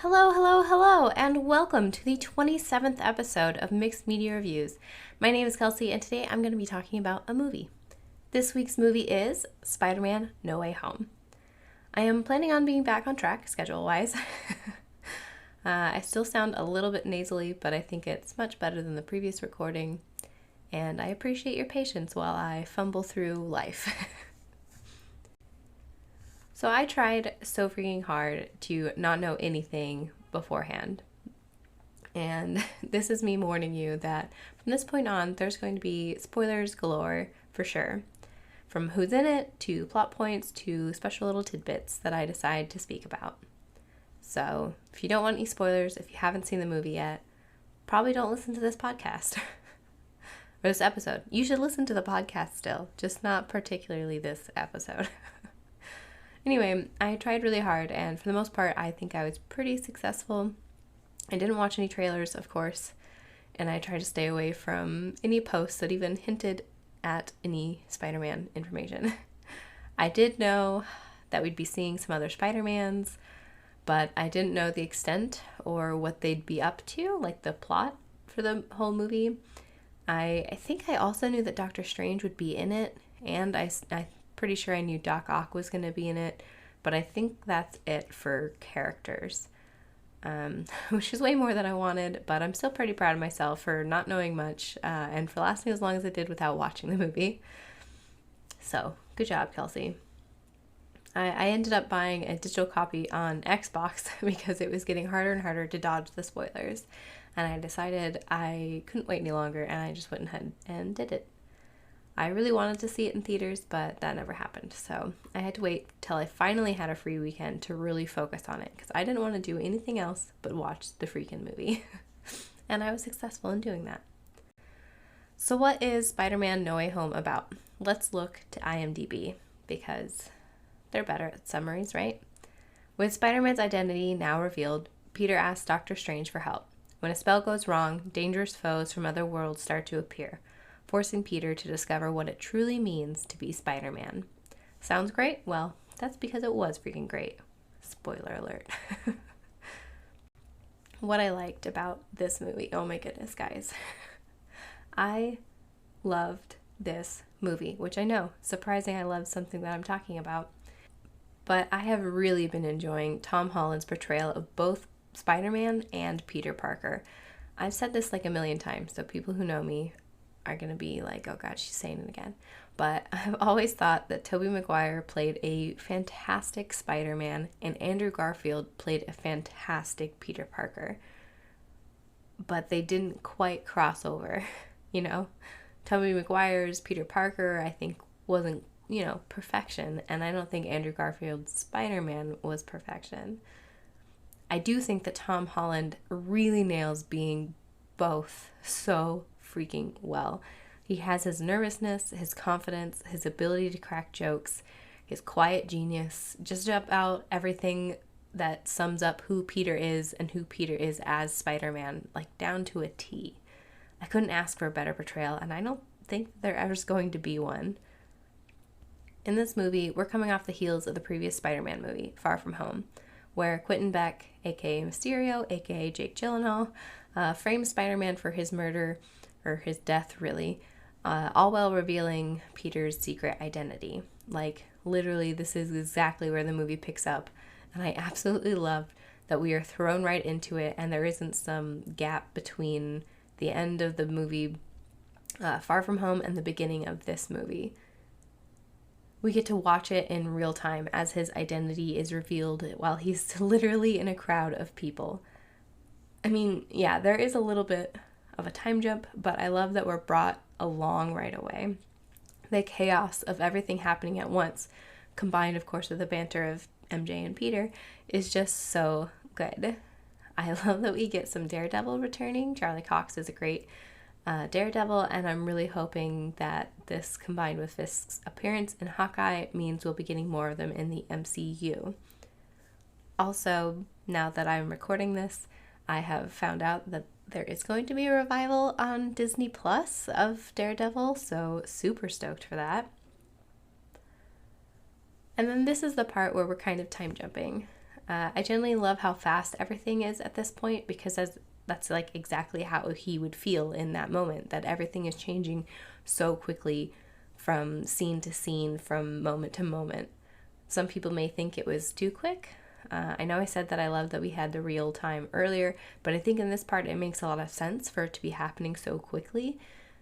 Hello, hello, hello, and welcome to the 27th episode of Mixed Media Reviews. My name is Kelsey, and today I'm going to be talking about a movie. This week's movie is Spider-Man: No Way Home. I am planning on being back on track, schedule-wise. I still sound a little bit nasally, but I think it's much better than the previous recording, and I appreciate your patience while I fumble through life. So I tried so freaking hard to not know anything beforehand. And this is me warning you that from this point on, there's going to be spoilers galore for sure. From who's in it, to plot points, to special little tidbits that I decide to speak about. So if you don't want any spoilers, if you haven't seen the movie yet, probably don't listen to this podcast. Or this episode. You should listen to the podcast still, just not particularly this episode. Anyway, I tried really hard, and for the most part, I think I was pretty successful. I didn't watch any trailers, of course, and I tried to stay away from any posts that even hinted at any Spider-Man information. I did know that we'd be seeing some other Spider-Mans, but I didn't know the extent or what they'd be up to, like the plot for the whole movie. I think I also knew that Doctor Strange would be in it, and I'm pretty sure I knew Doc Ock was going to be in it, but I think that's it for characters, which is way more than I wanted, but I'm still pretty proud of myself for not knowing much and for lasting as long as I did without watching the movie. So, good job, Kelsey. I ended up buying a digital copy on Xbox because it was getting harder and harder to dodge the spoilers, and I decided I couldn't wait any longer, and I just went ahead and did it. I really wanted to see it in theaters, but that never happened, so I had to wait till I finally had a free weekend to really focus on it, because I didn't want to do anything else but watch the freaking movie. And I was successful in doing that. So what is Spider-Man: No Way Home about? Let's look to IMDb, because they're better at summaries, right? With Spider-Man's identity now revealed, Peter asks Doctor Strange for help. When a spell goes wrong, dangerous foes from other worlds start to appear, forcing Peter to discover what it truly means to be Spider-Man. Sounds great? Well, that's because it was freaking great. Spoiler alert. What I liked about this movie, oh my goodness, guys. I loved this movie, which I know, surprising I love something that I'm talking about. But I have really been enjoying Tom Holland's portrayal of both Spider-Man and Peter Parker. I've said this like a million times, so people who know me are going to be like, oh god, she's saying it again. But I've always thought that Tobey Maguire played a fantastic Spider-Man and Andrew Garfield played a fantastic Peter Parker. But they didn't quite cross over, you know? Tobey Maguire's Peter Parker, I think, wasn't, perfection, and I don't think Andrew Garfield's Spider-Man was perfection. I do think that Tom Holland really nails being both so freaking well. He has his nervousness, his confidence, his ability to crack jokes, his quiet genius, just about everything that sums up who Peter is and who Peter is as Spider-Man, like down to a T. I couldn't ask for a better portrayal, and I don't think there ever's going to be one. In this movie, we're coming off the heels of the previous Spider-Man movie, Far From Home, where Quentin Beck, aka Mysterio, aka Jake Gyllenhaal, frames Spider-Man for his murder, or his death really, all while revealing Peter's secret identity. Like, literally, this is exactly where the movie picks up, and I absolutely love that we are thrown right into it, and there isn't some gap between the end of the movie Far From Home and the beginning of this movie. We get to watch it in real time as his identity is revealed while he's literally in a crowd of people. I mean, yeah, there is a little bit of a time jump, but I love that we're brought along right away. The chaos of everything happening at once, combined, of course, with the banter of MJ and Peter, is just so good. I love that we get some Daredevil returning. Charlie Cox is a great Daredevil, and I'm really hoping that this, combined with Fisk's appearance in Hawkeye, means we'll be getting more of them in the MCU. Also, now that I'm recording this, I have found out that there is going to be a revival on Disney Plus of Daredevil, so super stoked for that. And then this is the part where we're kind of time jumping. I generally love how fast everything is at this point, because that's like exactly how he would feel in that moment, that everything is changing so quickly from scene to scene, from moment to moment. Some people may think it was too quick. I know I said that I love that we had the real time earlier, but I think in this part it makes a lot of sense for it to be happening so quickly.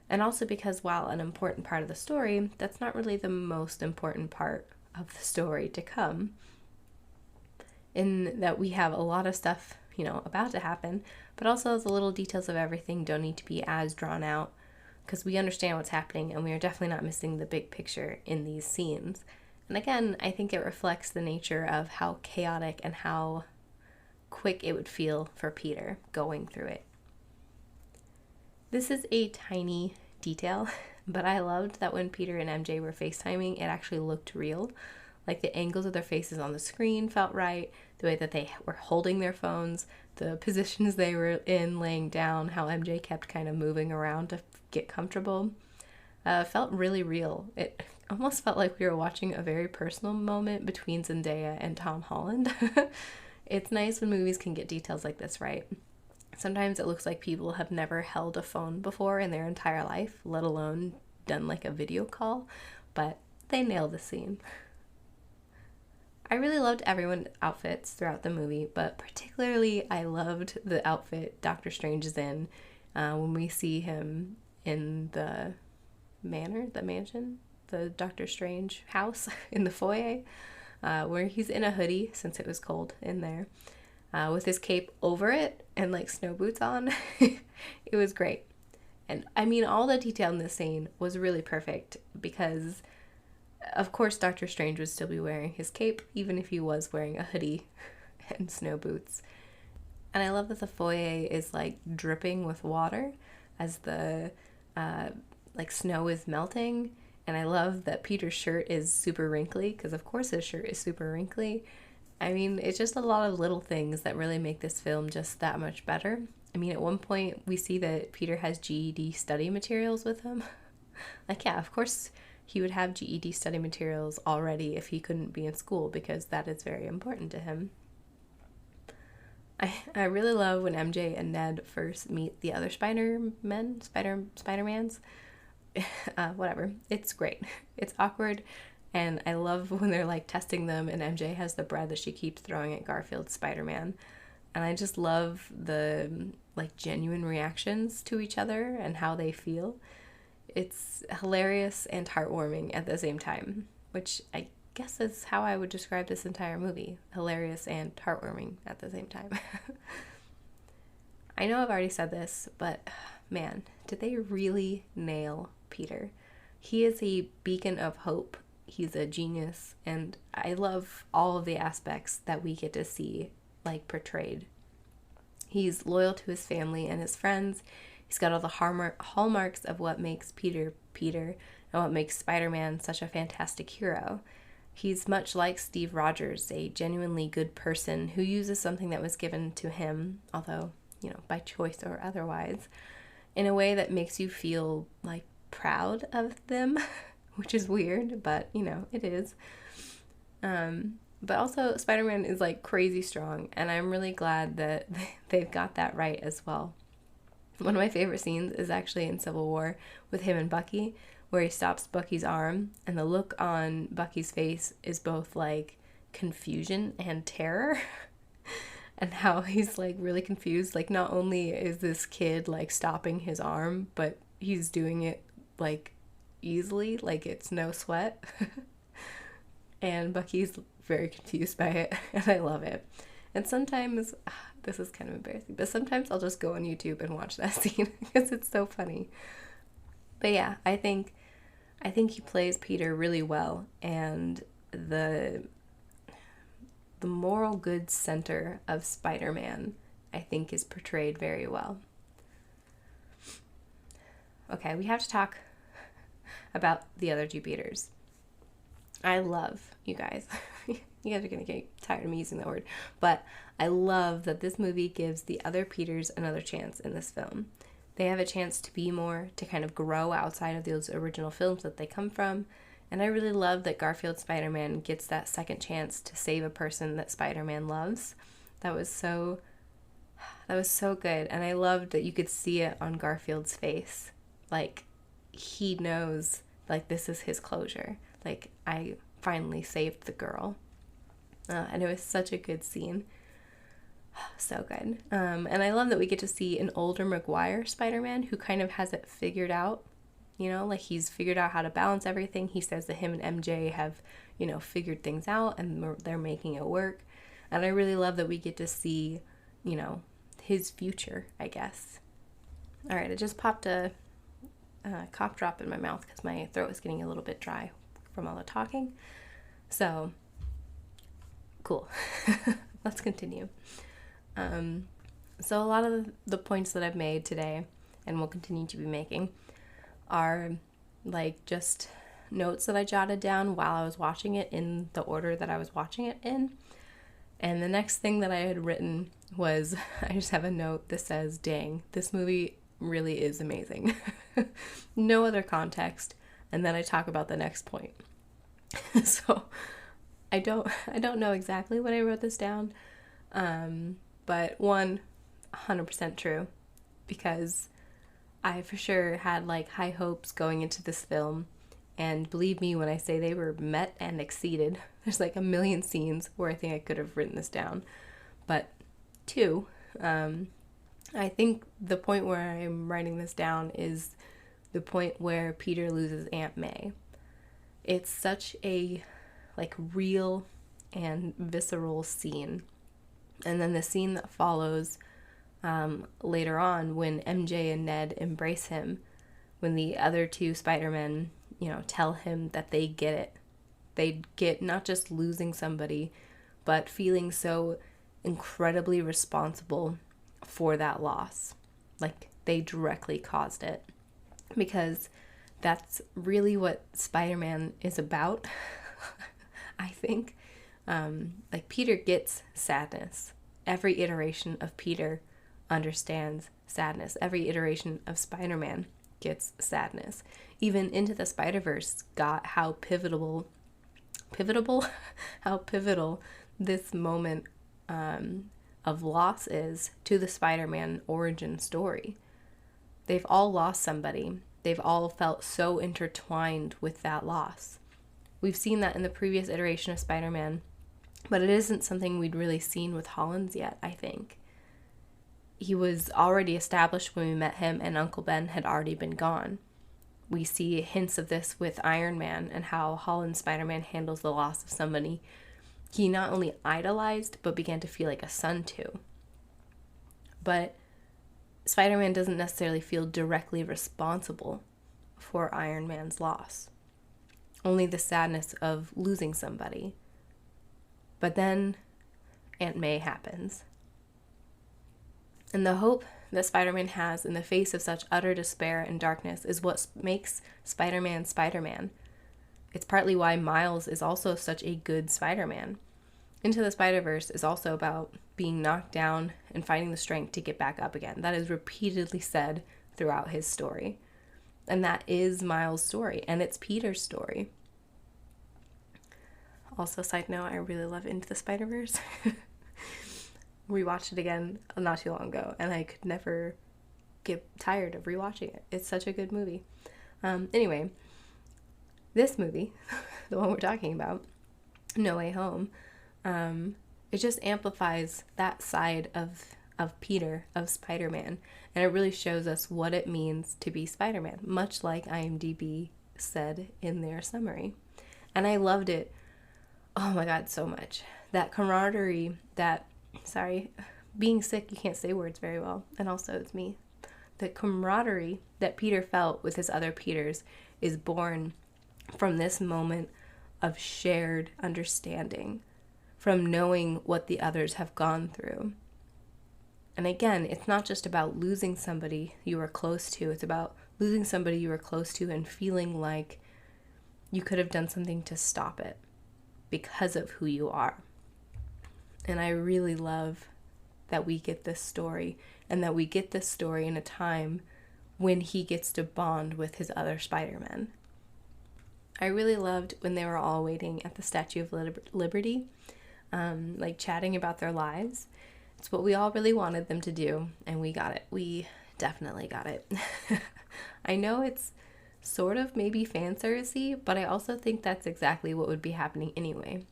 And also because while an important part of the story, that's not really the most important part of the story to come. In that we have a lot of stuff, about to happen, but also the little details of everything don't need to be as drawn out, because we understand what's happening and we are definitely not missing the big picture in these scenes. And again, I think it reflects the nature of how chaotic and how quick it would feel for Peter going through it. This is a tiny detail, but I loved that when Peter and MJ were FaceTiming, it actually looked real. Like the angles of their faces on the screen felt right, the way that they were holding their phones, the positions they were in laying down, how MJ kept kind of moving around to get comfortable, felt really real. It almost felt like we were watching a very personal moment between Zendaya and Tom Holland. It's nice when movies can get details like this right. Sometimes it looks like people have never held a phone before in their entire life, let alone done like a video call, but they nailed the scene. I really loved everyone's outfits throughout the movie, but particularly I loved the outfit Doctor Strange is in when we see him in the mansion, the Doctor Strange house in the foyer, where he's in a hoodie since it was cold in there, with his cape over it and like snow boots on. It was great. And I mean, all the detail in this scene was really perfect because of course, Doctor Strange would still be wearing his cape, even if he was wearing a hoodie and snow boots. And I love that the foyer is like dripping with water as the snow is melting. And I love that Peter's shirt is super wrinkly, because of course his shirt is super wrinkly. I mean, it's just a lot of little things that really make this film just that much better. I mean, at one point we see that Peter has GED study materials with him. Like, yeah, of course he would have GED study materials already if he couldn't be in school, because that is very important to him. I really love when MJ and Ned first meet the other Spider-Mans. Whatever. It's great. It's awkward, and I love when they're like testing them and MJ has the bread that she keeps throwing at Garfield's Spider-Man. And I just love the like genuine reactions to each other and how they feel. It's hilarious and heartwarming at the same time, which I guess is how I would describe this entire movie. Hilarious and heartwarming at the same time. I know I've already said this, but man, did they really nail Peter. He is a beacon of hope. He's a genius, and I love all of the aspects that we get to see, like, portrayed. He's loyal to his family and his friends. He's got all the hallmarks of what makes Peter Peter and what makes Spider-Man such a fantastic hero. He's much like Steve Rogers, a genuinely good person who uses something that was given to him, although, by choice or otherwise, in a way that makes you feel, like, proud of them, which is weird, but, it is. But also, Spider-Man is, like, crazy strong, and I'm really glad that they've got that right as well. One of my favorite scenes is actually in Civil War with him and Bucky, where he stops Bucky's arm, and the look on Bucky's face is both like confusion and terror. And how he's like really confused. Like, not only is this kid like stopping his arm, but he's doing it like easily, like it's no sweat. And Bucky's very confused by it, and I love it. And sometimes, this is kind of embarrassing, but sometimes I'll just go on YouTube and watch that scene because it's so funny. But yeah, I think he plays Peter really well, and the moral good center of Spider-Man, I think, is portrayed very well. Okay, we have to talk about the other two Peters. I love, you guys, you guys are going to get tired of me using that word, but I love that this movie gives the other Peters another chance in this film. They have a chance to be more, to kind of grow outside of those original films that they come from, And I really love that Garfield Spider-Man gets that second chance to save a person that Spider-Man loves. That was so good. And I loved that you could see it on Garfield's face. Like, he knows, like, this is his closure. Like, I finally saved the girl. And it was such a good scene. So good. And I love that we get to see an older Maguire Spider-Man who kind of has it figured out. You know, like, he's figured out how to balance everything. He says that him and MJ have, you know, figured things out and they're making it work. And I really love that we get to see, you know, his future, I guess. All right, I just popped a cough drop in my mouth because my throat is getting a little bit dry from all the talking. So, cool. Let's continue. So a lot of the points that I've made today and will continue to be making are like just notes that I jotted down while I was watching it in the order that I was watching it in. And the next thing that I had written was, I just have a note that says, dang, this movie really is amazing. No other context. And then I talk about the next point. So I don't know exactly when I wrote this down. But 100% true, because I for sure had like high hopes going into this film, and believe me when I say they were met and exceeded. There's like a million scenes where I think I could have written this down, but 2, I think the point where I'm writing this down is the point where Peter loses Aunt May. It's such a like real and visceral scene. And then the scene that follows later on when MJ and Ned embrace him, when the other 2 Spider-Men, you know, tell him that they get it. They get not just losing somebody, but feeling so incredibly responsible for that loss. Like, they directly caused it. Because that's really what Spider-Man is about, I think. Like, Peter gets sadness. Every iteration of Peter understands sadness. Every iteration of Spider-Man gets sadness. Even Into the Spider-Verse got how pivotal this moment of loss is to the Spider-Man origin story. They've all lost somebody. They've all felt so intertwined with that loss. We've seen that in the previous iteration of Spider-Man, but it isn't something we'd really seen with Hollins yet, I think. He was already established when we met him, and Uncle Ben had already been gone. We see hints of this with Iron Man and how Holland's Spider-Man handles the loss of somebody he not only idolized, but began to feel like a son to. But Spider-Man doesn't necessarily feel directly responsible for Iron Man's loss. Only the sadness of losing somebody. But then Aunt May happens. And the hope that Spider-Man has in the face of such utter despair and darkness is what makes Spider-Man Spider-Man. It's partly why Miles is also such a good Spider-Man. Into the Spider-Verse is also about being knocked down and finding the strength to get back up again. That is repeatedly said throughout his story. And that is Miles' story, and it's Peter's story. Also, side note, I really love Into the Spider-Verse. Rewatched it again not too long ago, and I could never get tired of rewatching it. It's such a good movie. Anyway, this movie, the one we're talking about, No Way Home, it just amplifies that side of Peter, of Spider-Man, and it really shows us what it means to be Spider-Man, much like IMDb said in their summary. And I loved it, oh my god, so much. That camaraderie, being sick, you can't say words very well, and also it's me. The camaraderie that Peter felt with his other Peters is born from this moment of shared understanding, from knowing what the others have gone through. And again, it's not just about losing somebody you were close to, it's about losing somebody you were close to and feeling like you could have done something to stop it because of who you are. And I really love that we get this story, and that we get this story in a time when he gets to bond with his other Spider-Men. I really loved when they were all waiting at the Statue of Liberty, like chatting about their lives. It's what we all really wanted them to do, and we got it. We definitely got it. I know it's sort of maybe fan servicey, but I also think that's exactly what would be happening anyway.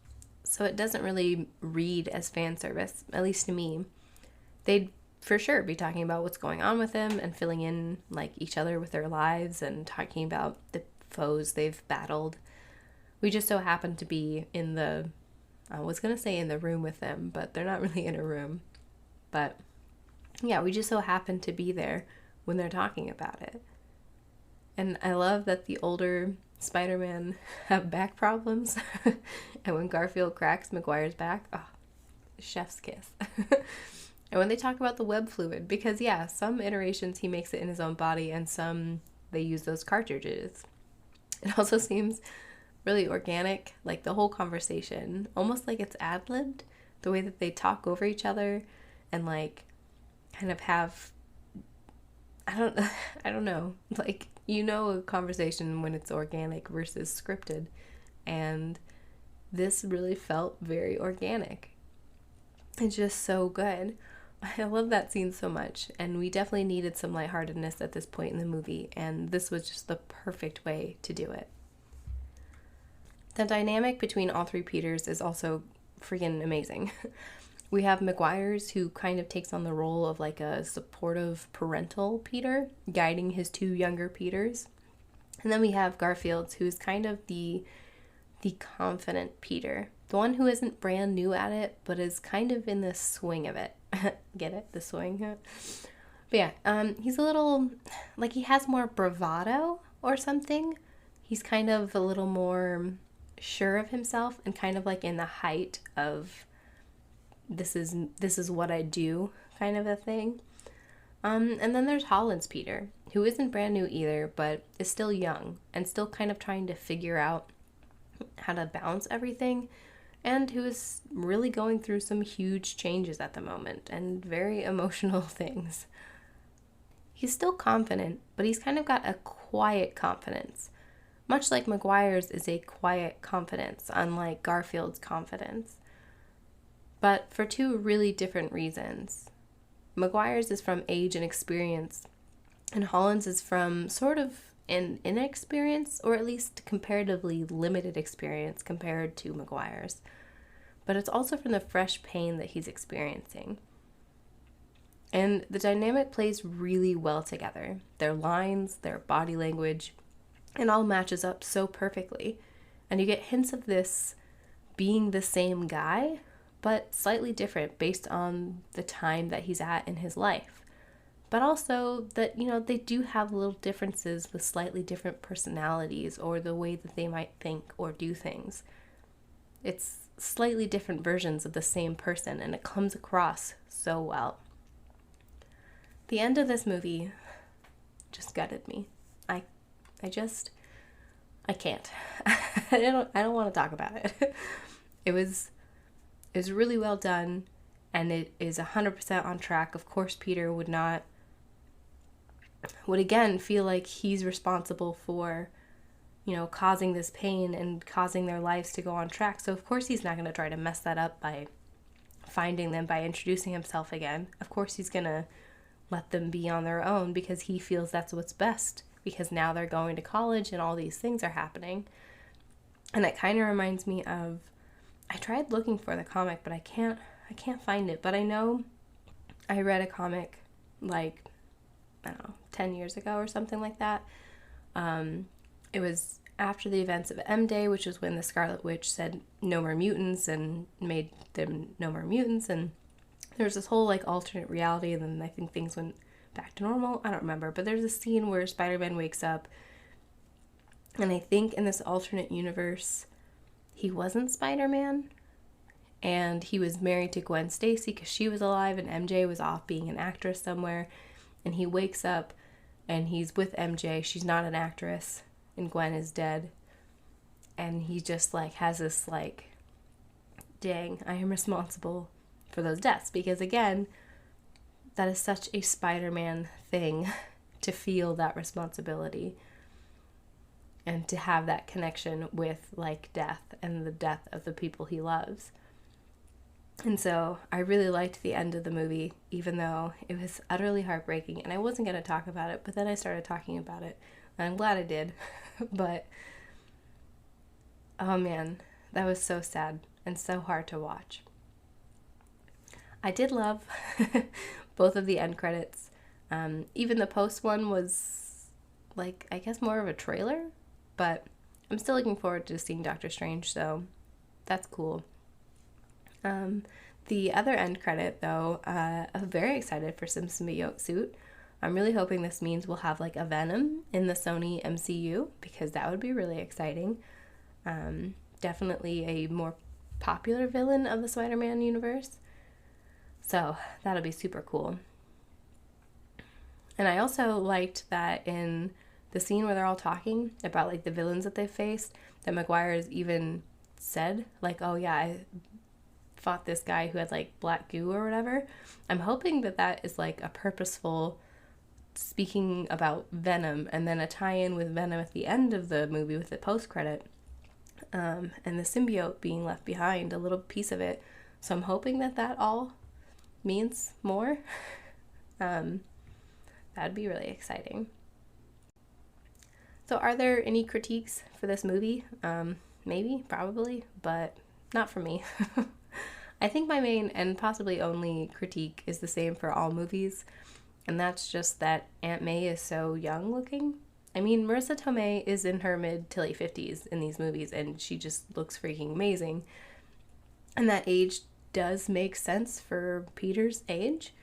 So it doesn't really read as fan service, at least to me. They'd for sure be talking about what's going on with them and filling in like each other with their lives and talking about the foes they've battled. We just so happen to be in the, I was going to say in the room with them, but they're not really in a room. But yeah, we just so happen to be there when they're talking about it. And I love that the older Spider-Man have back problems. And when Garfield cracks Maguire's back, oh, chef's kiss. And when they talk about the web fluid, because yeah, some iterations he makes it in his own body and some they use those cartridges. It also seems really organic, like the whole conversation, almost like it's ad-libbed, the way that they talk over each other and like kind of have, I don't know, like, you know, a conversation when it's organic versus scripted, and this really felt very organic. It's just so good. I love that scene so much, and we definitely needed some lightheartedness at this point in the movie, and this was just the perfect way to do it. The dynamic between all three Peters is also freaking amazing. We have Maguire's, who kind of takes on the role of like a supportive parental Peter, guiding his two younger Peters. And then we have Garfield's, who's kind of the confident Peter, the one who isn't brand new at it, but is kind of in the swing of it. Get it? The swing? But yeah, he's a little, like, he has more bravado or something. He's kind of a little more sure of himself and kind of like in the height of this is what I do kind of a thing. And then there's Holland's Peter, who isn't brand new either, but is still young and still kind of trying to figure out how to balance everything, and who is really going through some huge changes at the moment and very emotional things. He's still confident, but he's kind of got a quiet confidence, much like Maguire's is a quiet confidence, unlike Garfield's confidence. But for two really different reasons. Maguire's is from age and experience, and Holland's is from sort of an inexperience, or at least comparatively limited experience compared to Maguire's. But it's also from the fresh pain that he's experiencing. And the dynamic plays really well together. Their lines, their body language, it all matches up so perfectly. And you get hints of this being the same guy, but slightly different based on the time that he's at in his life. But also that, you know, they do have little differences with slightly different personalities or the way that they might think or do things. It's slightly different versions of the same person, and it comes across so well. The end of this movie just gutted me. I can't. I don't want to talk about it. It was really well done, and it is 100% on track. Of course, Peter would again feel like he's responsible for, you know, causing this pain and causing their lives to go on track. So of course he's not going to try to mess that up by finding them, by introducing himself again. Of course he's going to let them be on their own because he feels that's what's best, because now they're going to college and all these things are happening. And that kind of reminds me of, I tried looking for the comic, but I can't find it. But I know I read a comic like, I don't know, 10 years ago or something like that. It was after the events of M-Day, which was when the Scarlet Witch said no more mutants and made them no more mutants. And there was this whole like alternate reality, and then I think things went back to normal. I don't remember, but there's a scene where Spider-Man wakes up, and I think in this alternate universe he wasn't Spider-Man, and he was married to Gwen Stacy because she was alive and MJ was off being an actress somewhere, and he wakes up and he's with MJ. She's not an actress and Gwen is dead, and he just like has this like, dang, I am responsible for those deaths, because again, that is such a Spider-Man thing to feel that responsibility. and to have that connection with like death and the death of the people he loves. And so I really liked the end of the movie, even though it was utterly heartbreaking, and I wasn't going to talk about it, but then I started talking about it, and I'm glad I did. But oh man, that was so sad and so hard to watch. I did love both of the end credits. Even the post one was like, I guess, more of a trailer, but I'm still looking forward to seeing Doctor Strange, so that's cool. The other end credit, though, I'm very excited for some symbiote suit. I'm really hoping this means we'll have like a Venom in the Sony MCU, because that would be really exciting. Definitely a more popular villain of the Spider-Man universe. So that'll be super cool. And I also liked that in the scene where they're all talking about like the villains that they faced, that Maguire's even said like, oh yeah, I fought this guy who had like black goo or whatever. I'm hoping that that is like a purposeful speaking about Venom, and then a tie-in with Venom at the end of the movie with the post-credit, and the symbiote being left behind, a little piece of it. So I'm hoping that that all means more. That'd be really exciting. So are there any critiques for this movie? Maybe, probably, but not for me. I think my main and possibly only critique is the same for all movies, and that's just that Aunt May is so young looking. I mean, Marissa Tomei is in her mid to late 50s in these movies, and she just looks freaking amazing. And that age does make sense for Peter's age,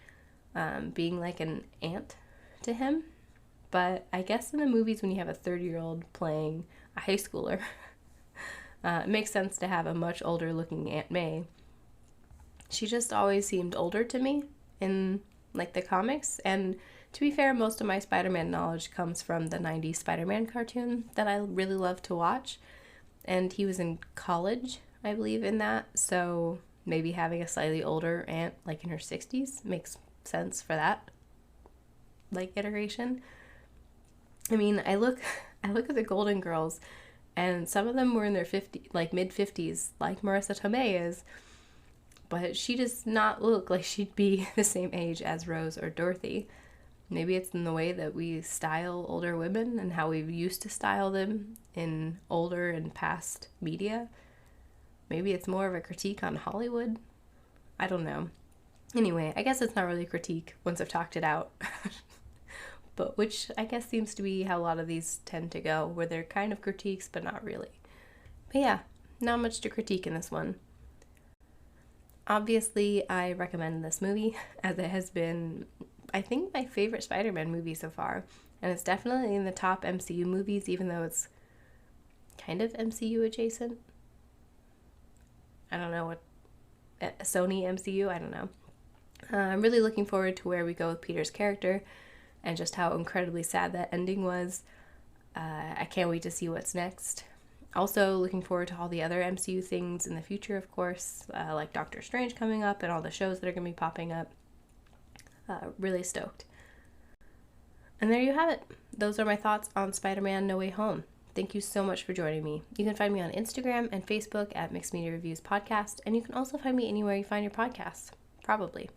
being like an aunt to him. But I guess in the movies, when you have a 30-year-old playing a high schooler, it makes sense to have a much older looking Aunt May. She just always seemed older to me in like the comics, and to be fair, most of my Spider-Man knowledge comes from the 90s Spider-Man cartoon that I really love to watch, and he was in college, I believe, in that, so maybe having a slightly older aunt like in her 60s makes sense for that like iteration. I mean, I look at the Golden Girls, and some of them were in their mid 50s, like Marissa Tomei is, but she does not look like she'd be the same age as Rose or Dorothy. Maybe it's in the way that we style older women and how we used to style them in older and past media. Maybe it's more of a critique on Hollywood. I don't know. Anyway, I guess it's not really a critique once I've talked it out. But which I guess seems to be how a lot of these tend to go, where they're kind of critiques, but not really. But yeah, not much to critique in this one. Obviously, I recommend this movie, as it has been, I think, my favorite Spider-Man movie so far. And it's definitely in the top MCU movies, even though it's kind of MCU adjacent. I don't know what, Sony MCU, I don't know. I'm really looking forward to where we go with Peter's character, and just how incredibly sad that ending was. I can't wait to see what's next. Also looking forward to all the other MCU things in the future, of course, like Doctor Strange coming up and all the shows that are going to be popping up. Really stoked. And there you have it. Those are my thoughts on Spider-Man No Way Home. Thank you so much for joining me. You can find me on Instagram and Facebook at Mixed Media Reviews Podcast, and you can also find me anywhere you find your podcasts, probably.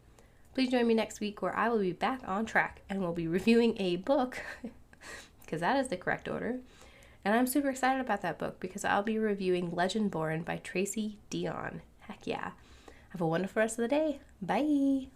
Please join me next week, where I will be back on track and will be reviewing a book, because that is the correct order. And I'm super excited about that book, because I'll be reviewing Legend Born by Tracy Deonn. Heck yeah. Have a wonderful rest of the day. Bye.